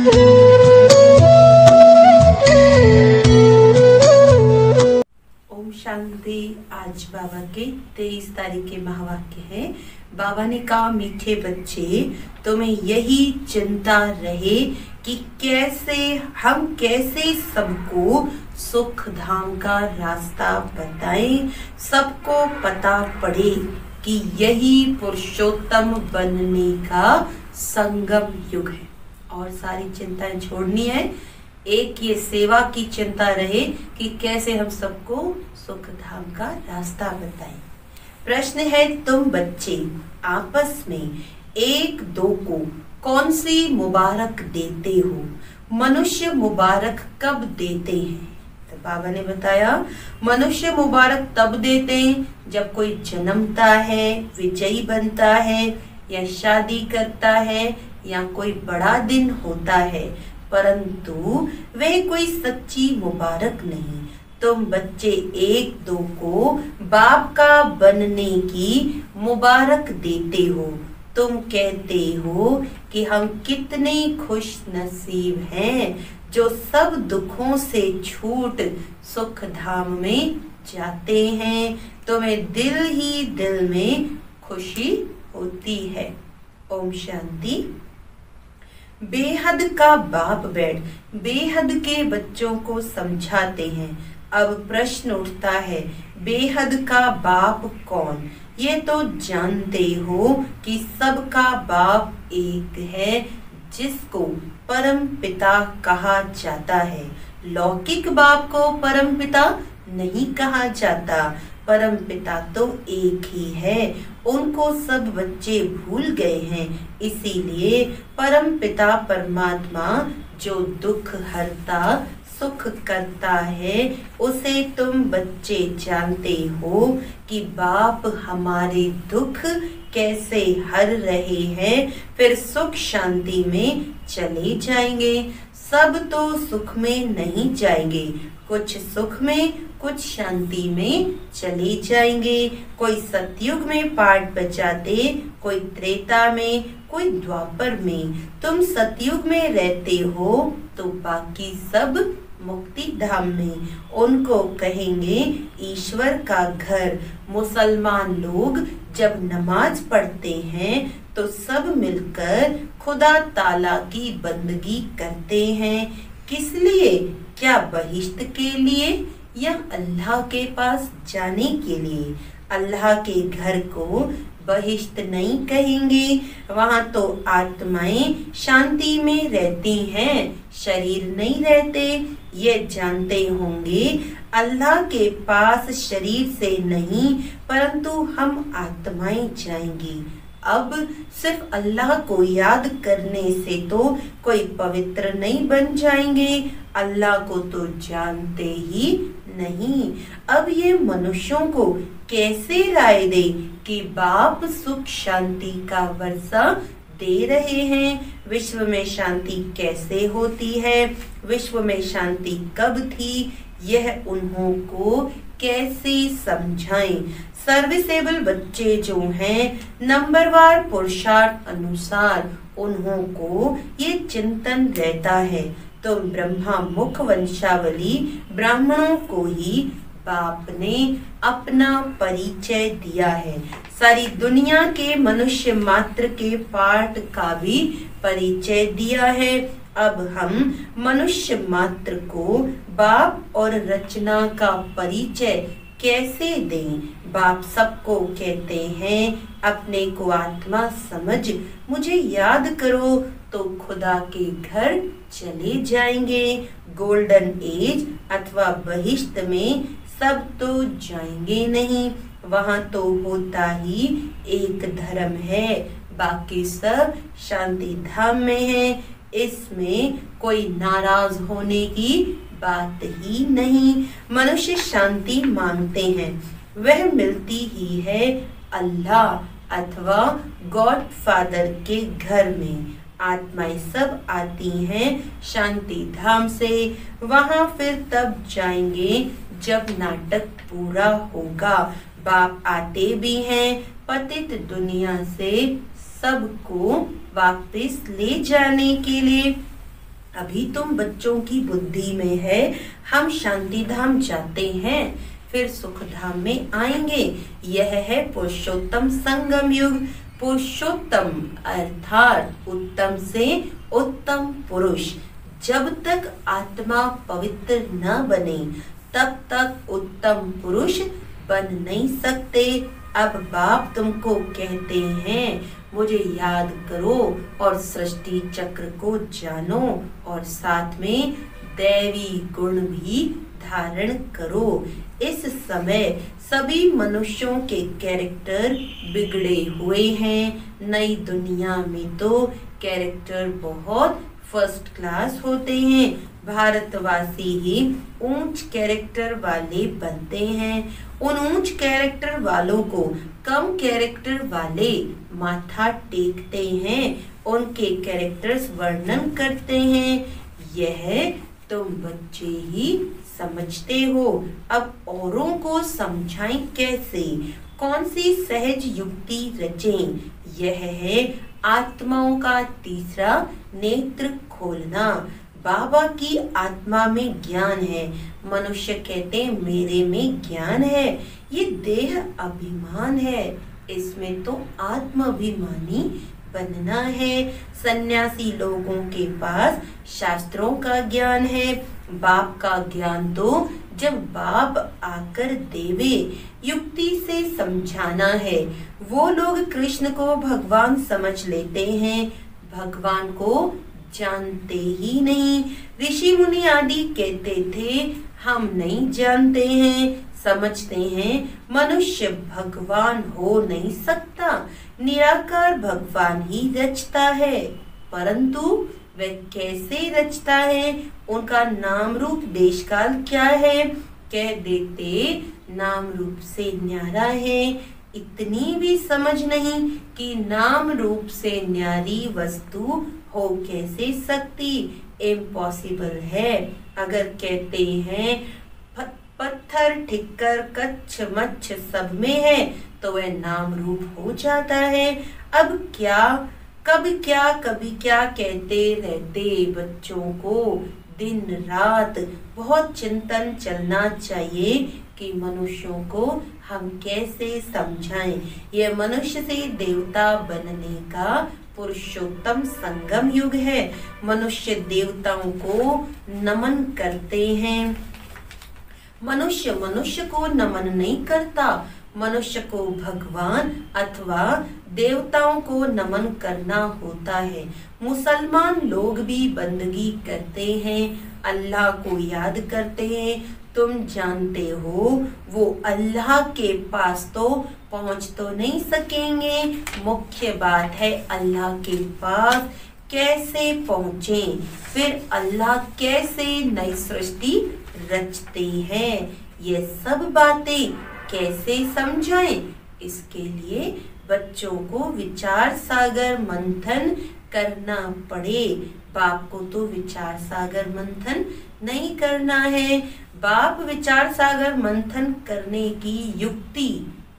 ओम शांति। आज बाबा के 23 तारीख के महावाक्य है। बाबा ने कहा, मीठे बच्चे, तुम्हें यही चिंता रहे कि कैसे सबको सुख धाम का रास्ता बताएं। सबको पता पड़े कि यही पुरुषोत्तम बनने का संगम युग है और सारी चिंताएं छोड़नी है। एक ये सेवा की चिंता रहे कि कैसे हम सबको सुख धाम का रास्ता बताएं। प्रश्न है, तुम बच्चे आपस में एक दो को कौन सी मुबारक देते हो? मनुष्य मुबारक कब देते हैं? तो बाबा ने बताया, मनुष्य मुबारक तब देते हैं जब कोई जन्मता है, विजयी बनता है या शादी करता है या कोई बड़ा दिन होता है, परंतु वे कोई सच्ची मुबारक नहीं। तुम बच्चे एक दो को बाप का बनने की मुबारक देते हो। तुम कहते हो कि हम कितने खुश नसीब हैं जो सब दुखों से छूट सुख धाम में जाते हैं। तुम्हें दिल ही दिल में खुशी होती है। ओम शांति। बेहद का बाप बैठ बेहद के बच्चों को समझाते हैं। अब प्रश्न उठता है, बेहद का बाप कौन? ये तो जानते हो कि सबका बाप एक है, जिसको परम पिता कहा जाता है। लौकिक बाप को परम पिता नहीं कहा जाता। परम पिता तो एक ही है, उनको सब बच्चे भूल गए हैं। इसीलिए परम पिता परमात्मा जो दुख हरता सुख करता है, उसे तुम बच्चे जानते हो कि बाप हमारे दुख कैसे हर रहे हैं, फिर सुख शांति में चले जाएंगे। सब तो सुख में नहीं जाएंगे, कुछ सुख में कुछ शांति में चले जाएंगे। कोई सतयुग में पाठ बजाते, कोई त्रेता में, कोई द्वापर में। तुम सतयुग में रहते हो तो बाकी सब मुक्ति धाम में। उनको कहेंगे ईश्वर का घर। मुसलमान लोग जब नमाज पढ़ते हैं तो सब मिलकर खुदा ताला की बंदगी करते हैं। किस लिए? क्या बहिश्त के लिए या अल्लाह के पास जाने के लिए? अल्लाह के घर को बहिश्त नहीं कहेंगे, वहां तो आत्माएं शांति में रहती हैं, शरीर नहीं रहते। ये जानते होंगे अल्लाह के पास शरीर से नहीं परंतु हम आत्माएं जाएंगी। अब सिर्फ अल्लाह को याद करने से तो कोई पवित्र नहीं बन जाएंगे, अल्लाह को तो जानते ही नहीं। अब ये मनुष्यों को कैसे राय दे कि बाप सुख शांति का वर्षा दे रहे हैं? विश्व में शांति कैसे होती है? विश्व में शांति कब थी? यह उन्हों को कैसे समझाएं? सर्विसेबल बच्चे जो हैं, नंबरवार पुरुषार्थ अनुसार उन्हों को ये चिंतन रहता है। तो ब्रह्मा मुख वंशावली ब्राह्मणों को ही बाप ने अपना परिचय दिया है। सारी दुनिया के मनुष्य मात्र के पाठ का भी परिचय दिया है। अब हम मनुष्य मात्र को बाप और रचना का परिचय कैसे दें? बाप सबको कहते हैं, अपने को आत्मा समझ मुझे याद करो तो खुदा के घर चले जाएंगे। गोल्डन एज अथवा बहिश्त में सब तो जाएंगे नहीं, वहां तो होता ही एक धर्म है, बाकी सब शांति धाम में है। इसमें कोई नाराज होने की बात ही नहीं। मनुष्य शांति मांगते हैं, वह मिलती ही है अल्लाह अथवा गॉड फादर के घर में। आत्माएं सब आती हैं शांति धाम से, वहां फिर तब जाएंगे जब नाटक पूरा होगा। बाप आते भी हैं पतित दुनिया से सबको वापस ले जाने के लिए। अभी तुम बच्चों की बुद्धि में है हम शांति धाम जाते हैं, फिर सुख धाम में आएंगे। यह है पुरुषोत्तम संगम युग। पुरुषोत्तम अर्थात उत्तम से उत्तम पुरुष। जब तक आत्मा पवित्र न बने तब तक उत्तम पुरुष बन नहीं सकते। अब बाप तुमको कहते हैं मुझे याद करो और सृष्टि चक्र को जानो और साथ में दैवी गुण भी धारण करो। इस समय सभी मनुष्यों के कैरेक्टर बिगड़े हुए हैं। नई दुनिया में तो कैरेक्टर बहुत फर्स्ट क्लास होते हैं। भारतवासी ही ऊंच कैरेक्टर वाले बनते हैं। उन ऊंच कैरेक्टर वालों को कम कैरेक्टर वाले माथा टेकते हैं, उनके कैरेक्टर्स वर्णन करते हैं। यह तुम बच्चे ही समझते हो। अब औरों को समझाएं कैसे, कौन सी सहज युक्ति रचें। यह है आत्माओं का तीसरा नेत्र खोलना। बाबा की आत्मा में ज्ञान है। मनुष्य कहते हैं मेरे में ज्ञान है। ये देह अभिमान है, इसमें तो आत्माभिमानी बनना है। सन्यासी लोगों के पास शास्त्रों का ज्ञान है। बाप का ज्ञान तो जब बाप आकर देवे, युक्ति से समझाना है। वो लोग कृष्ण को भगवान समझ लेते हैं, भगवान को जानते ही नहीं। ऋषि मुनि आदि कहते थे हम नहीं जानते हैं, समझते हैं मनुष्य भगवान हो नहीं सकता, निराकार भगवान ही रचता है। परंतु वह कैसे रचता है, उनका नाम रूप देश काल क्या है, कह देते नाम रूप से न्यारा है। इतनी भी समझ नहीं कि नाम रूप से न्यारी वस्तु हो कैसे सकती, इम्पॉसिबल है। अगर कहते हैं पत्थर ठिक्कर कच्छ मच्छ सब में है तो वह नाम रूप हो जाता है। अब क्या कभी क्या कभी क्या कहते रहते बच्चों को दिन रात बहुत चिंतन चलना चाहिए कि मनुष्यों को हम कैसे समझाएं। यह मनुष्य से देवता बनने का पुरुषोत्तम संगम युग है। मनुष्य देवताओं को नमन करते हैं, मनुष्य मनुष्य को नमन नहीं करता। मनुष्य को भगवान अथवा देवताओं को नमन करना होता है। मुसलमान लोग भी बंदगी करते हैं, अल्लाह को याद करते हैं। तुम जानते हो वो अल्लाह के पास तो पहुंच तो नहीं सकेंगे। मुख्य बात है अल्लाह के पास कैसे पहुंचे, फिर अल्लाह कैसे नई सृष्टि रचते हैं, ये सब बातें कैसे समझाएं। इसके लिए बच्चों को विचार सागर मंथन करना पड़े। बाप को तो विचार सागर मंथन नहीं करना है। बाप विचार सागर मंथन करने की युक्ति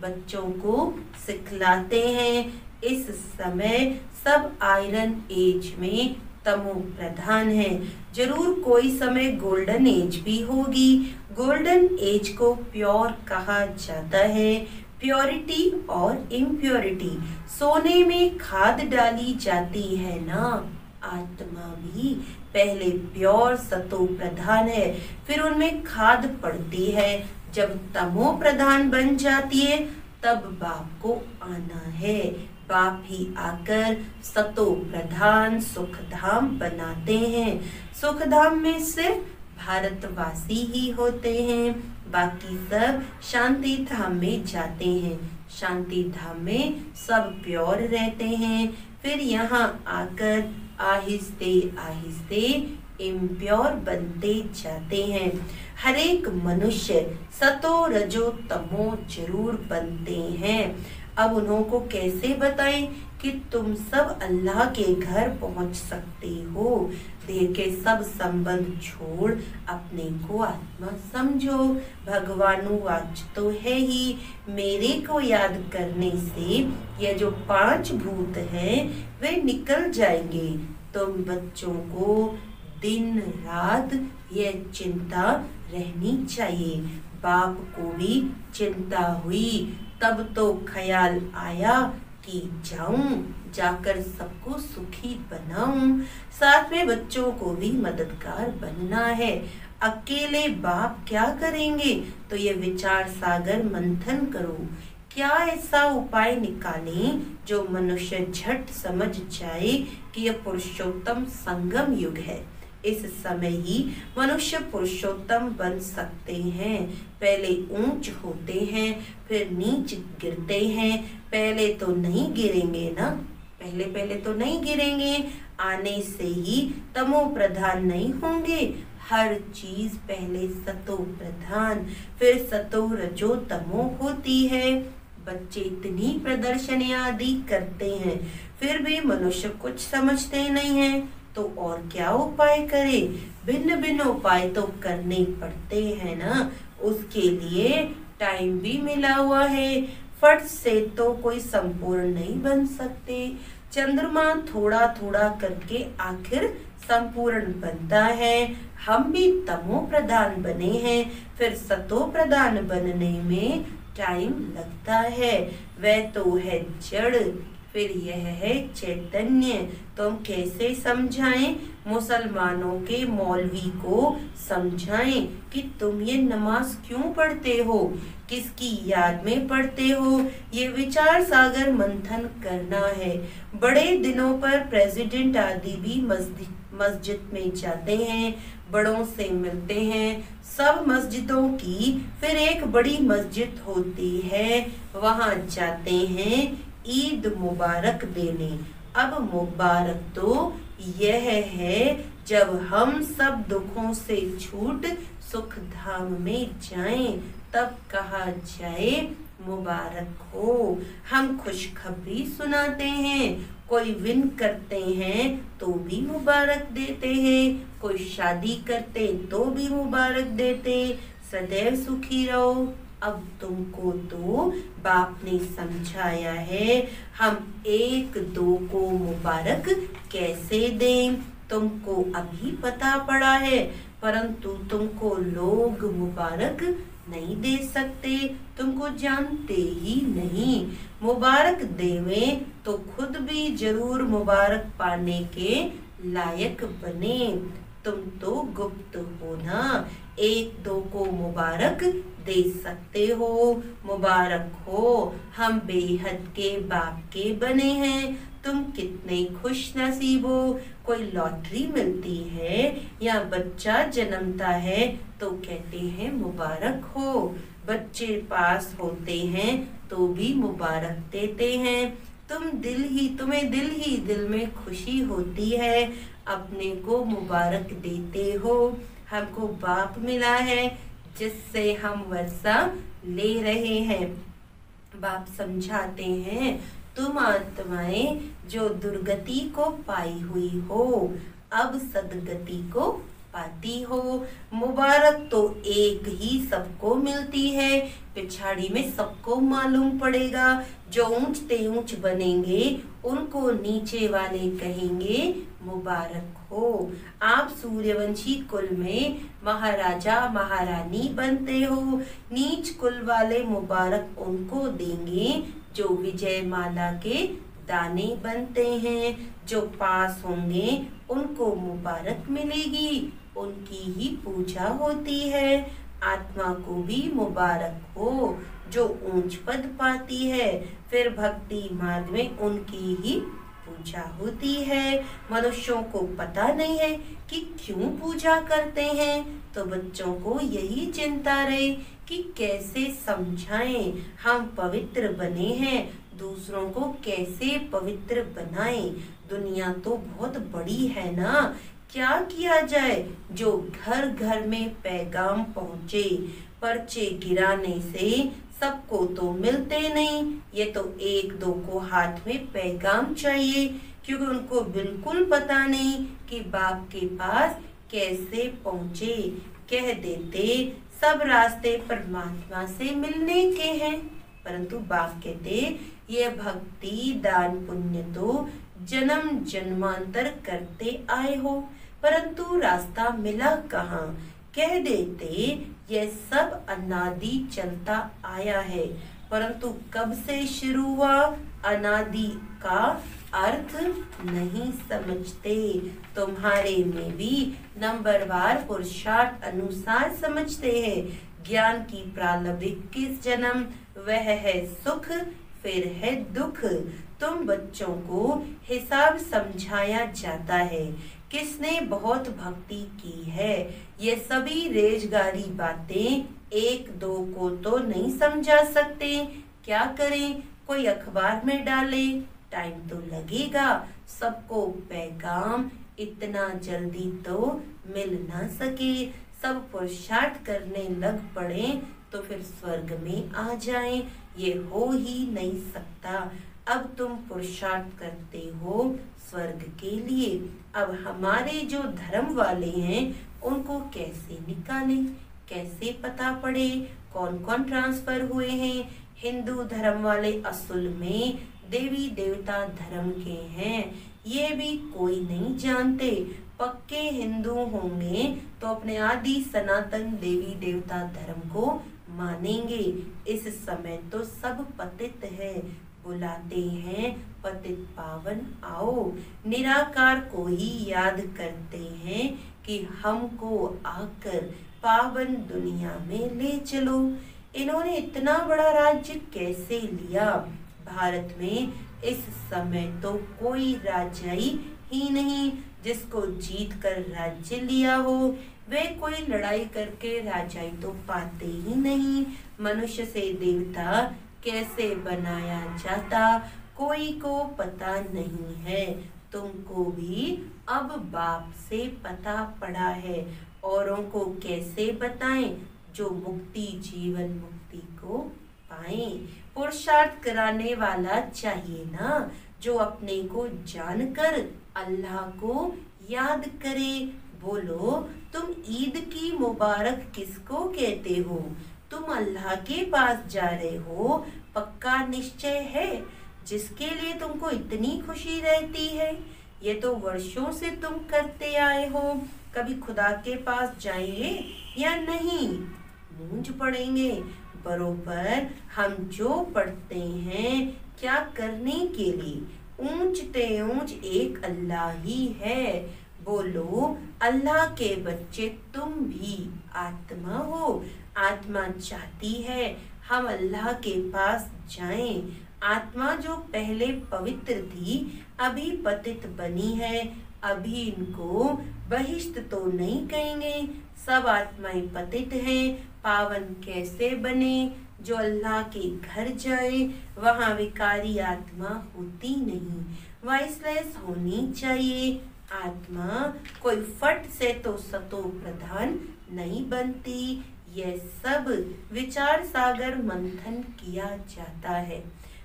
बच्चों को सिखलाते हैं। इस समय सब आयरन एज में तमो प्रधान है। जरूर कोई समय गोल्डन एज भी होगी। गोल्डन एज को प्योर कहा जाता है। प्योरिटी और इम्प्योरिटी, सोने में खाद डाली जाती है ना, आत्मा भी पहले प्योर सतो प्रधान है, फिर उनमें खाद पड़ती है। जब तमो प्रधान बन जाती है तब बाप को आना है। बाप ही आकर सतो प्रधान सुखधाम बनाते हैं। सुखधाम में सिर्फ भारतवासी ही होते हैं, बाकी सब शांति धाम में जाते हैं। शांति धाम में सब प्योर रहते हैं, फिर यहाँ आकर आहिस्ते आहिस्ते इम्प्योर बनते जाते हैं। हर एक मनुष्य सतो रजो तमो जरूर बनते हैं। अब उन्हों को कैसे बताएं कि तुम सब अल्लाह के घर पहुंच सकते हो। देह के सब संबंध छोड़ अपने को आत्मा समझो। भगवानुवाच तो है ही, मेरे को याद करने से ये जो 5 भूत हैं वे निकल जाएंगे। तुम बच्चों को दिन रात यह चिंता रहनी चाहिए। बाप को भी चिंता हुई, तब तो ख्याल आया कि जाकर सबको सुखी बनाऊं, साथ में बच्चों को भी मददगार बनना है। अकेले बाप क्या करेंगे, तो ये विचार सागर मंथन करो। क्या ऐसा उपाय निकालें जो मनुष्य झट समझ जाए कि यह पुरुषोत्तम संगम युग है। इस समय ही मनुष्य पुरुषोत्तम बन सकते हैं। पहले ऊंच होते हैं, फिर नीच गिरते हैं। पहले तो नहीं गिरेंगे ना, पहले तो नहीं गिरेंगे। आने से ही तमो प्रधान नहीं होंगे। हर चीज पहले सतो प्रधान, फिर सतो रजो तमो होती है। बच्चे इतनी प्रदर्शनी आदि करते हैं, फिर भी मनुष्य कुछ समझते नहीं है, तो और क्या उपाय करे। भिन्न भिन्न उपाय तो करने पड़ते हैं ना, उसके लिए टाइम भी मिला हुआ है। फट से तो कोई संपूर्ण नहीं बन सकते। चंद्रमा थोड़ा थोड़ा करके आखिर संपूर्ण बनता है। हम भी तमो प्रधान बने हैं, फिर सतो प्रधान बनने में टाइम लगता है। वह तो है जड़, फिर यह है चैतन्य। तो हम कैसे समझाएं, मुसलमानों के मौलवी को समझाएं कि तुम ये नमाज क्यों पढ़ते हो, किसकी याद में पढ़ते हो। ये विचार सागर मंथन करना है। बड़े दिनों पर प्रेसिडेंट आदि भी मस्जिद में जाते हैं, बड़ों से मिलते हैं। सब मस्जिदों की फिर एक बड़ी मस्जिद होती है, वहां जाते हैं ईद मुबारक देने। अब मुबारक तो यह है जब हम सब दुखों से छूट सुख धाम में जाएं, तब कहा जाए मुबारक हो। हम खुशखबरी सुनाते हैं, कोई विन करते हैं तो भी मुबारक देते हैं, कोई शादी करते तो भी मुबारक देते। सदैव सुखी रहो। अब तुमको तो बाप ने समझाया है, हम एक दो को मुबारक कैसे दें, तुमको अभी पता पड़ा है, परंतु तुमको लोग मुबारक नहीं दे सकते, तुमको जानते ही नहीं। मुबारक देवे तो खुद भी जरूर मुबारक पाने के लायक बने। तुम तो गुप्त हो ना, एक दो को मुबारक दे सकते हो। मुबारक हो, हम बेहद के बाप के बने हैं। तुम कितने खुश नसीब हो। कोई लॉटरी मिलती है या बच्चा जन्मता है तो कहते हैं मुबारक हो। बच्चे पास होते हैं तो भी मुबारक देते हैं। तुम्हें दिल में खुशी होती है, अपने को मुबारक देते हो। हमको बाप मिला है जिससे हम वर्षा ले रहे हैं। बाप समझाते हैं, तुम आत्माएं जो दुर्गति को पाई हुई हो, अब सदगति को पाती हो। मुबारक तो एक ही सबको मिलती है, पिछाड़ी में सबको मालूम पड़ेगा। जो ऊंचते ऊंच बनेंगे उनको नीचे वाले कहेंगे मुबारक हो। आप सूर्यवंशी कुल में महाराजा महारानी बनते हो, नीच कुल वाले मुबारक उनको देंगे जो विजय माला के दाने बनते हैं। जो पास होंगे उनको मुबारक मिलेगी, उनकी ही पूजा होती है। आत्मा को भी मुबारक हो जो ऊंच पद पाती है, फिर भक्ति मार्ग में उनकी ही पूजा होती है। मनुष्यों को पता नहीं है कि क्यों पूजा करते हैं, तो बच्चों को यही चिंता रहे कि कैसे समझाएं। हम पवित्र बने हैं, दूसरों को कैसे पवित्र बनाएं। दुनिया तो बहुत बड़ी है ना, क्या किया जाए जो घर घर में पैगाम पहुँचे। पर्चे गिराने से सबको तो मिलते नहीं, ये तो एक दो को हाथ में पैगाम चाहिए, क्योंकि उनको बिल्कुल पता नहीं कि बाप के पास कैसे पहुँचे। कह देते सब रास्ते परमात्मा से मिलने के हैं, परंतु बाप कहते ये भक्ति दान पुण्य तो जन्म जन्मांतर करते आए हो। परंतु रास्ता मिला कहाँ। कह देते यह सब अनादि चलता आया है, परंतु कब से शुरू हुआ अनादि का अर्थ नहीं समझते। तुम्हारे में भी नंबरवार पुरुषार्थ अनुसार समझते हैं। ज्ञान की प्रारंभिक किस जन्म, वह है सुख फिर है दुख। तुम बच्चों को हिसाब समझाया जाता है, किसने बहुत भक्ति की है। ये सभी रेजगारी बातें एक दो को तो नहीं समझा सकते। क्या करें, कोई अखबार में डाले, टाइम तो लगेगा। सबको पैगाम इतना जल्दी तो मिल ना सके। सब पुरुषार्थ करने लग पड़े तो फिर स्वर्ग में आ जाएं, ये हो ही नहीं सकता। अब तुम पुरुषार्थ करते हो स्वर्ग के लिए। अब हमारे जो धर्म वाले हैं उनको कैसे निकालें, कैसे पता पड़े कौन कौन ट्रांसफर हुए हैं। हिंदू धर्म वाले असल में देवी देवता धर्म के हैं, ये भी कोई नहीं जानते। पक्के हिंदू होंगे तो अपने आदि सनातन देवी देवता धर्म को मानेंगे। इस समय तो सब पतित है, बुलाते हैं पतित पावन आओ। निराकार को ही याद करते हैं कि हमको आकर पावन दुनिया में ले चलो। इन्होंने इतना बड़ा राज्य कैसे लिया। भारत में इस समय तो कोई राजाई ही नहीं जिसको जीत कर राज्य लिया हो। वे कोई लड़ाई करके राजाई तो पाते ही नहीं। मनुष्य से देवता कैसे बनाया जाता कोई को पता नहीं है। तुमको भी अब बाप से पता पड़ा है, औरों को कैसे बताएं जो मुक्ति जीवन मुक्ति को पाएं। पुरुषार्थ कराने वाला चाहिए ना, जो अपने को जानकर अल्लाह को याद करे। बोलो, तुम ईद की मुबारक किसको कहते हो। तुम अल्लाह के पास जा रहे हो, पक्का निश्चय है, जिसके लिए तुमको इतनी खुशी रहती है। ये तो वर्षों से तुम करते आए हो। कभी खुदा के पास जाएंगे या नहीं, मूंझ पड़ेंगे। बरोबर हम जो पढ़ते हैं क्या करने के लिए, ऊंचते ऊंच एक अल्लाह ही है। बोलो, अल्लाह के बच्चे तुम भी आत्मा हो। आत्मा चाहती है हम अल्लाह के पास जाएं। आत्मा जो पहले पवित्र थी अभी पतित बनी है। अभी इनको बहिष्ठ तो नहीं कहेंगे, सब आत्माएं पतित हैं। पावन कैसे बने, जो अल्लाह के घर जाए वहाँ विकारी आत्मा होती नहीं, वाइसलेस होनी चाहिए। आत्मा कोई फट से तो सतो प्रधान नहीं बनती। यह सब विचार सागर मंथन किया जाता है।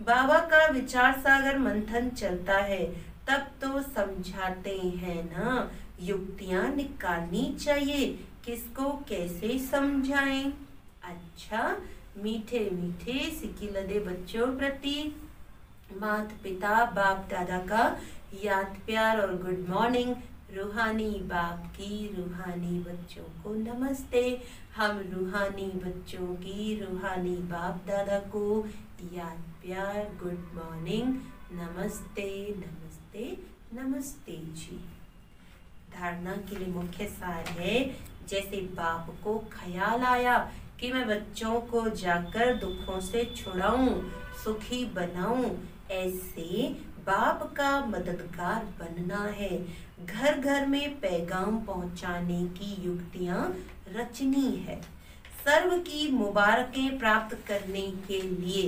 बाबा का विचार सागर मंथन चलता है तब तो समझाते हैं ना। युक्तियां निकालनी चाहिए, किसको कैसे समझाएं। अच्छा, मीठे मीठे सिकिलदे बच्चों प्रति माता पिता बाप दादा का याद प्यार और गुड मॉर्निंग। रूहानी बाप की रूहानी बच्चों को नमस्ते। हम रूहानी बच्चों की रूहानी बाप दादा को याद प्यार गुड मॉर्निंग, नमस्ते नमस्ते नमस्ते जी। धारणा के लिए मुख्य सार है, जैसे बाप को ख्याल आया कि मैं बच्चों को जाकर दुखों से छुड़ाऊं, सुखी बनाऊं, ऐसे बाप का मददगार बनना है। घर घर में पैगाम पहुंचाने की युक्तियां रचनी है। सर्व की मुबारकें प्राप्त करने के लिए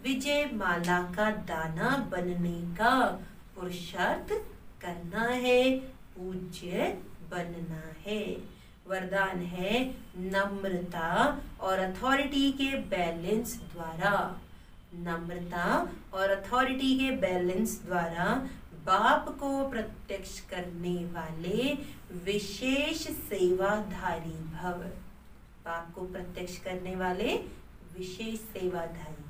विजय माला का दाना बनने का पुरुषार्थ करना है, पूज्य बनना है। वरदान है नम्रता और अथॉरिटी के बैलेंस द्वारा। नम्रता और अथॉरिटी के बैलेंस द्वारा बाप को प्रत्यक्ष करने वाले विशेष सेवाधारी भव। बाप को प्रत्यक्ष करने वाले विशेष सेवाधारी।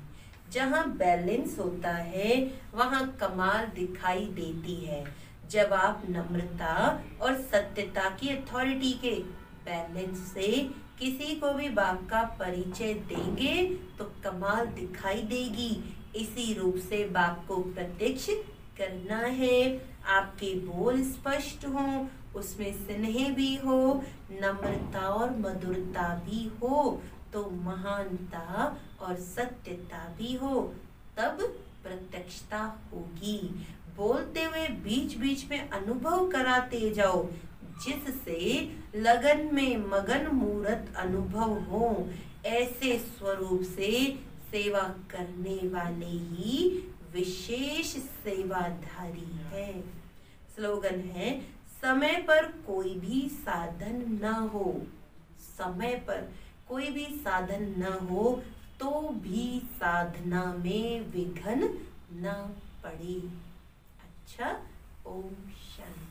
जहाँ बैलेंस होता है वहाँ कमाल दिखाई देती है। जब आप नम्रता और सत्यता की अथॉरिटी के बैलेंस से किसी को भी बाप का परिचय देंगे तो कमाल दिखाई देगी। इसी रूप से बाप को प्रत्यक्ष करना है। आपके बोल स्पष्ट हो, उसमें स्नेह भी हो, नम्रता और मधुरता भी हो, तो महानता और सत्यता भी हो, तब प्रत्यक्षता होगी। बोलते हुए बीच बीच में अनुभव कराते जाओ, जिससे लगन में मगन मूर्त अनुभव हो। ऐसे स्वरूप से सेवा करने वाले ही विशेष सेवाधारी है। स्लोगन है, समय पर कोई भी साधन न हो, समय पर कोई भी साधन न हो तो भी साधना में विघ्न न पड़े। अच्छा, ओम शांति।